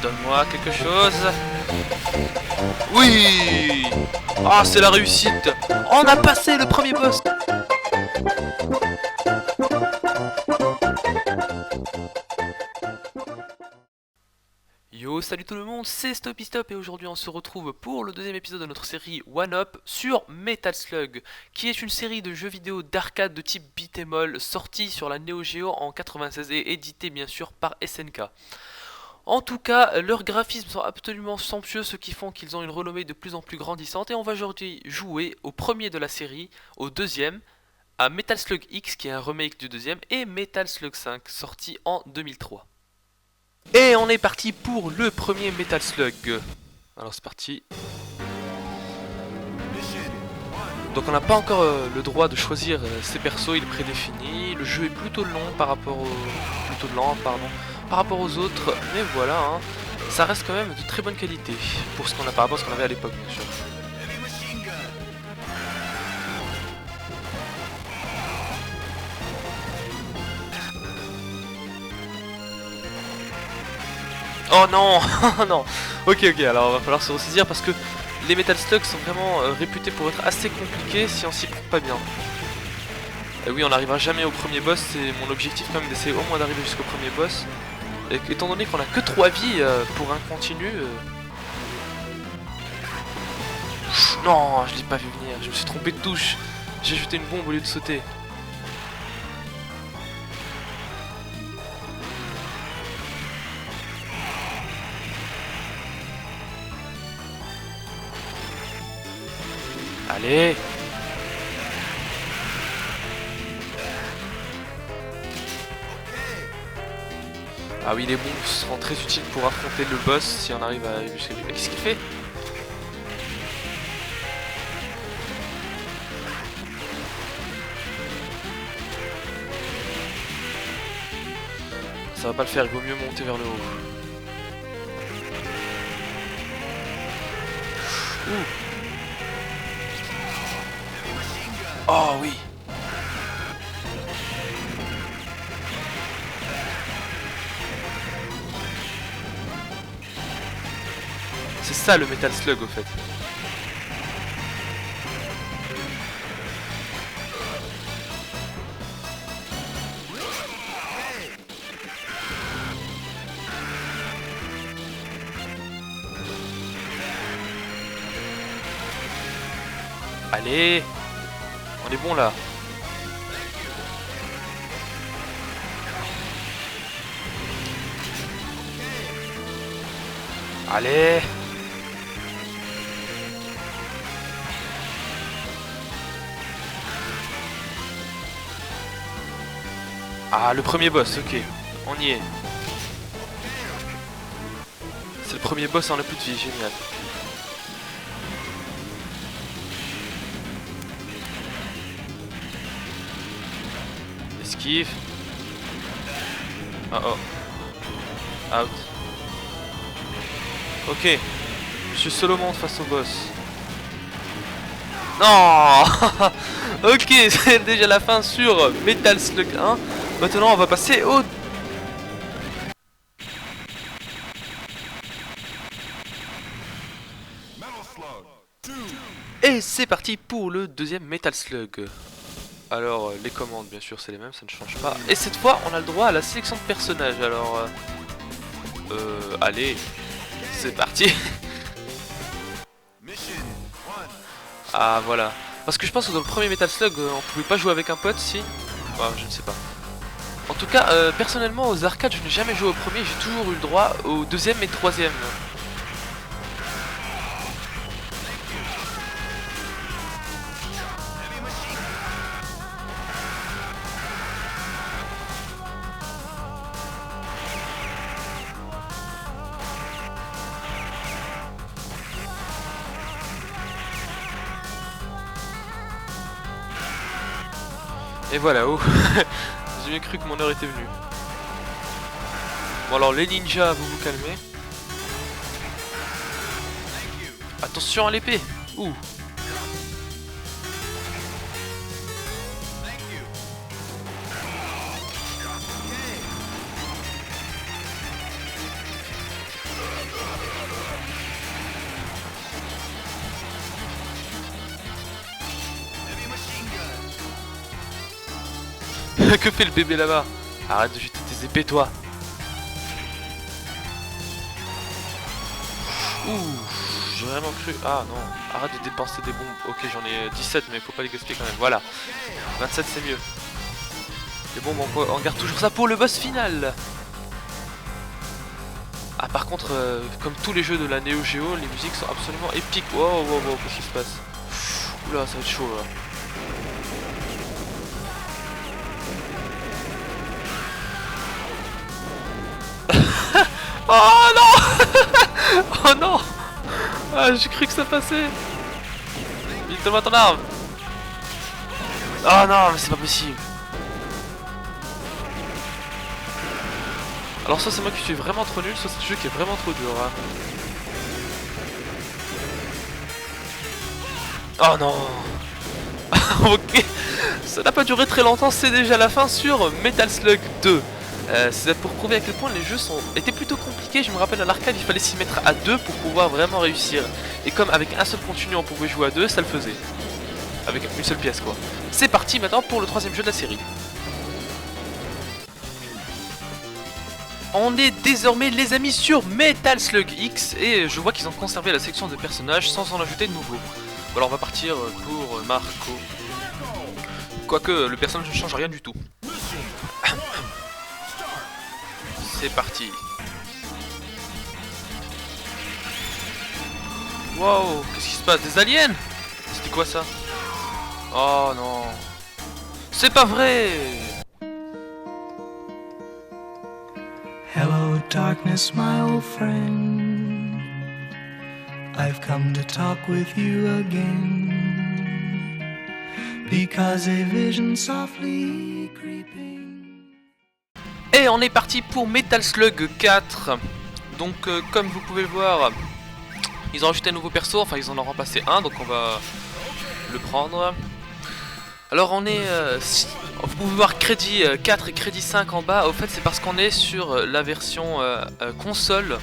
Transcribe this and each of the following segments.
Donne-moi quelque chose. Oui. Ah, c'est la réussite. On a passé le premier boss. Yo, salut tout le monde, c'est Stopistop et aujourd'hui on se retrouve pour le deuxième épisode de notre série One Up sur Metal Slug, qui est une série de jeux vidéo d'arcade de type beat'em all sortie sur la Neo Geo en 96 et édité bien sûr par SNK. En tout cas, leurs graphismes sont absolument somptueux, ce qui font qu'ils ont une renommée de plus en plus grandissante et on va aujourd'hui jouer au premier de la série, au deuxième, à Metal Slug X qui est un remake du deuxième et Metal Slug 5 sorti en 2003. Et on est parti pour le premier Metal Slug. Alors c'est parti. Donc on n'a pas encore le droit de choisir ses persos, il est prédéfini. Le jeu est plutôt long par rapport aux autres, mais voilà, hein, ça reste quand même de très bonne qualité pour ce qu'on a par rapport à ce qu'on avait à l'époque, bien sûr. Oh non, non. Ok, alors il va falloir se ressaisir parce que les Metal Slug sont vraiment réputés pour être assez compliqués si on s'y prend pas bien. Et oui, on n'arrivera jamais au premier boss, c'est mon objectif quand même d'essayer au moins d'arriver jusqu'au premier boss. Et étant donné qu'on a que 3 vies pour un continu... Non, je l'ai pas vu venir, je me suis trompé de touche. J'ai jeté une bombe au lieu de sauter. Allez. Ah oui, les bombes seront très utiles pour affronter le boss si on arrive à aller jusqu'à lui. Mais qu'est-ce qu'il fait? Ça va pas le faire, il vaut mieux monter vers le haut. Ouh. Oh oui. C'est ça le Metal Slug au fait. Allez, on est bon là. Allez. Ah, le premier boss, ok. On y est. C'est le premier boss en a plus de vie, génial. Esquive. Oh oh. Out. Ok. Je suis solo monde face au boss. Non. Ok, c'est déjà la fin sur Metal Slug 1. Maintenant on va passer au... Et c'est parti pour le deuxième Metal Slug. Alors les commandes bien sûr c'est les mêmes, ça ne change pas. Et cette fois on a le droit à la sélection de personnages. Alors allez, c'est parti. Ah voilà. Parce que je pense que dans le premier Metal Slug on pouvait pas jouer avec un pote si. Bah, je ne sais pas. En tout cas personnellement aux arcades je n'ai jamais joué au premier, j'ai toujours eu le droit au deuxième et troisième. Et voilà, oh. J'ai bien cru que mon heure était venue. Bon alors les ninjas, vous vous calmez. Attention à l'épée. Ouh. Que fait le bébé là-bas? Arrête de jeter tes épées, toi. Ouh, j'ai vraiment cru. Ah non, arrête de dépenser des bombes. Ok, j'en ai 17, mais faut pas les gaspiller quand même. Voilà, 27 c'est mieux. Les bombes, on garde toujours ça pour le boss final. Ah, par contre, comme tous les jeux de la Neo Geo, les musiques sont absolument épiques. Wow, wow, wow, qu'est-ce qui se passe? Oula, ça va être chaud là. Oh non. Oh non. Ah, j'ai cru que ça passait. Vite, donne-moi ton arme. Oh non, mais c'est pas possible. Alors soit c'est moi qui suis vraiment trop nul, soit c'est le jeu qui est vraiment trop dur. Hein. Oh non. Ok. Ça n'a pas duré très longtemps, c'est déjà la fin sur Metal Slug 2. C'est pour prouver à quel point les jeux étaient plutôt compliqués. Je me rappelle à l'arcade il fallait s'y mettre à deux pour pouvoir vraiment réussir. Et comme avec un seul continu on pouvait jouer à deux, ça le faisait. Avec une seule pièce quoi. C'est parti maintenant pour le troisième jeu de la série. On est désormais les amis sur Metal Slug X et je vois qu'ils ont conservé la section de personnages sans en ajouter de nouveaux. Alors on va partir pour Marco. Quoique le personnage ne change rien du tout. C'est parti. Wow, qu'est-ce qui se passe? Des aliens? C'était quoi ça? Oh non. C'est pas vrai. Hello darkness my old friend, I've come to talk with you again, because a vision softly creeping. Et on est parti pour Metal Slug 4. Donc comme vous pouvez le voir, ils ont rajouté un nouveau perso, enfin ils en ont remplacé un, donc on va le prendre. Alors on est, vous pouvez voir crédit 4 et crédit 5 en bas. Au fait c'est parce qu'on est sur la version console,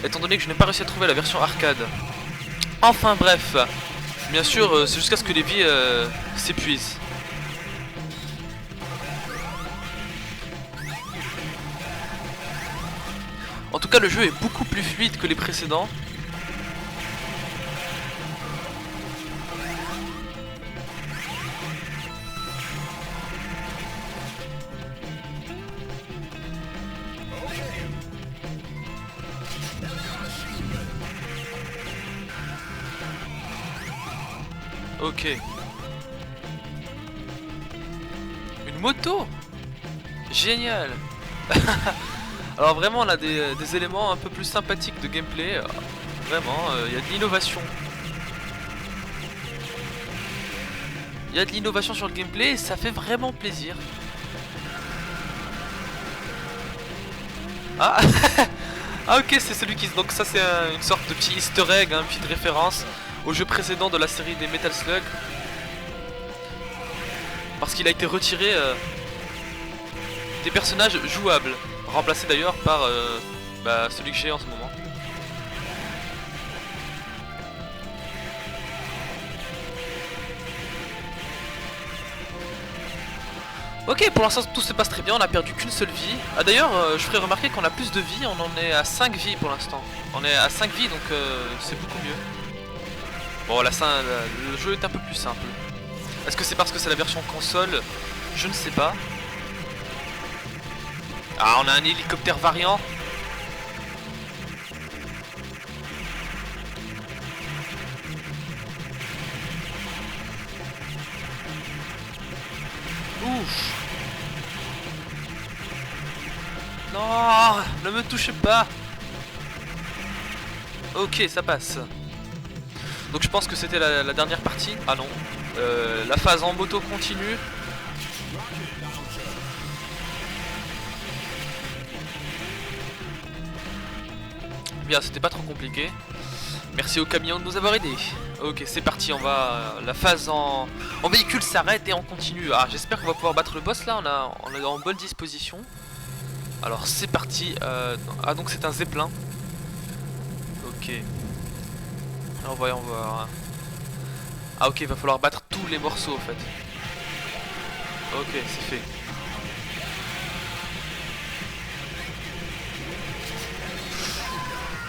étant donné que je n'ai pas réussi à trouver la version arcade. Enfin bref, bien sûr c'est jusqu'à ce que les vies s'épuisent. En tout cas le jeu est beaucoup plus fluide que les précédents. Ok. Une moto. Génial. Alors vraiment on a des éléments un peu plus sympathiques de gameplay. Vraiment, il y a de l'innovation. Il y a de l'innovation sur le gameplay et ça fait vraiment plaisir. Ah. Ah ok, c'est celui qui... Donc ça c'est une sorte de petit easter egg, une petite référence au jeu précédent de la série des Metal Slug. Parce qu'il a été retiré des personnages jouables. Remplacé d'ailleurs par celui que j'ai en ce moment. Ok, pour l'instant tout se passe très bien, on a perdu qu'une seule vie. Ah d'ailleurs, je ferai remarquer qu'on a plus de vie, on en est à 5 vies pour l'instant. On est à 5 vies donc c'est beaucoup mieux. Bon, le jeu est un peu plus simple. Est-ce que c'est parce que c'est la version console? Je ne sais pas. Ah, on a un hélicoptère variant. Ouf. Non, ne me touchez pas. Ok, ça passe. Donc je pense que c'était la dernière partie. Ah non. La phase en moto continue. Bien, c'était pas trop compliqué. Merci au camion de nous avoir aidés. Ok, c'est parti, on va... La phase en véhicule s'arrête et on continue. Ah, j'espère qu'on va pouvoir battre le boss là, on est en bonne disposition. Alors c'est parti. Ah, donc c'est un zeppelin. Ok. Alors voyons voir. Ah ok, il va falloir battre tous les morceaux en fait. Ok, c'est fait.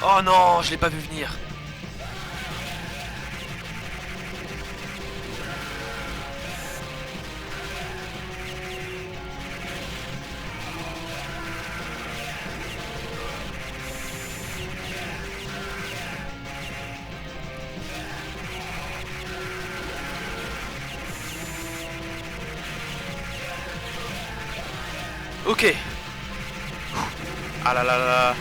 Oh non, je l'ai pas vu venir. Ok. Ah là là là.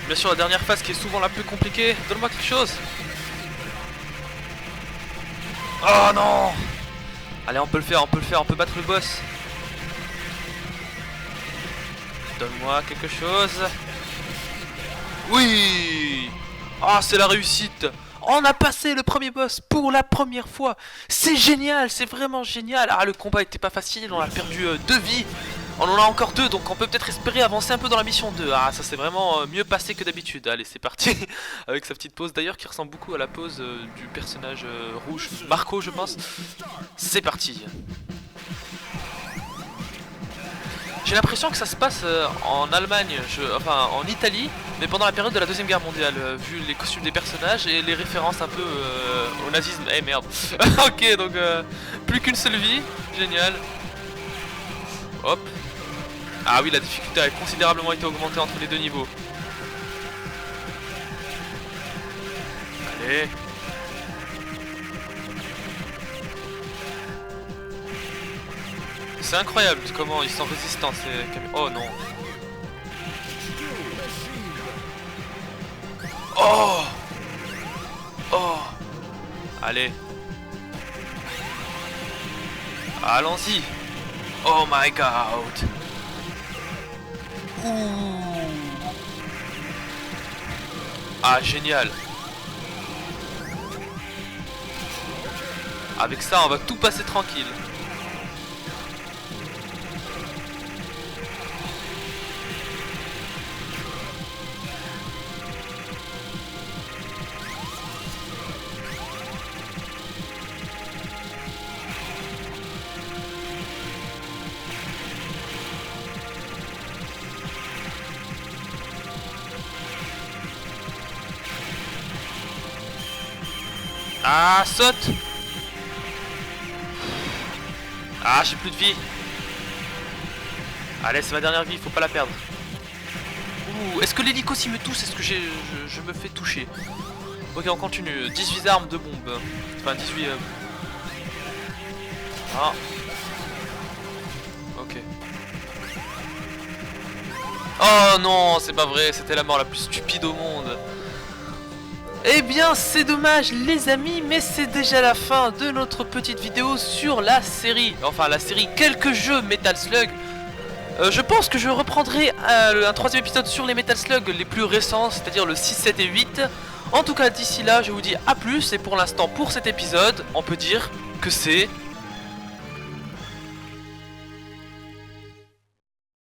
Bien sûr, la dernière phase qui est souvent la plus compliquée. Donne-moi quelque chose. Oh non. Allez, on peut le faire, on peut battre le boss. Donne-moi quelque chose. Oui. Ah, c'est la réussite. On a passé le premier boss pour la première fois. C'est génial, c'est vraiment génial. Ah, le combat était pas facile, on a perdu 2 vies. On en a encore 2, donc on peut peut-être espérer avancer un peu dans la mission 2. Ah, ça s'est vraiment mieux passé que d'habitude. Allez, c'est parti. Avec sa petite pose d'ailleurs qui ressemble beaucoup à la pose du personnage rouge, Marco je pense. C'est parti. J'ai l'impression que ça se passe en Allemagne, enfin en Italie, mais pendant la période de la Deuxième Guerre mondiale, vu les costumes des personnages et les références un peu au nazisme. Eh merde. Ok, donc plus qu'une seule vie, génial. Hop. Ah oui, la difficulté a considérablement été augmentée entre les deux niveaux. Allez. C'est incroyable comment ils sont résistants ces camions. Oh non. Oh. Oh. Allez. Allons-y. Oh my god. Ouh. Ah génial. Avec ça on va tout passer tranquille. Ah, saute. Ah, j'ai plus de vie. Allez, c'est ma dernière vie, faut pas la perdre. Ouh, est-ce que l'hélico s'il me touche? Est-ce que je me fais toucher? Ok, on continue. 18 armes de bombes. Enfin, 18... Ah. Ok. Oh non, c'est pas vrai, c'était la mort la plus stupide au monde. Eh bien c'est dommage les amis, mais c'est déjà la fin de notre petite vidéo sur la série, enfin la série quelques jeux Metal Slug. Je pense que je reprendrai un troisième épisode sur les Metal Slug les plus récents, c'est-à-dire le 6, 7 et 8. En tout cas d'ici là je vous dis à plus, et pour l'instant pour cet épisode on peut dire que c'est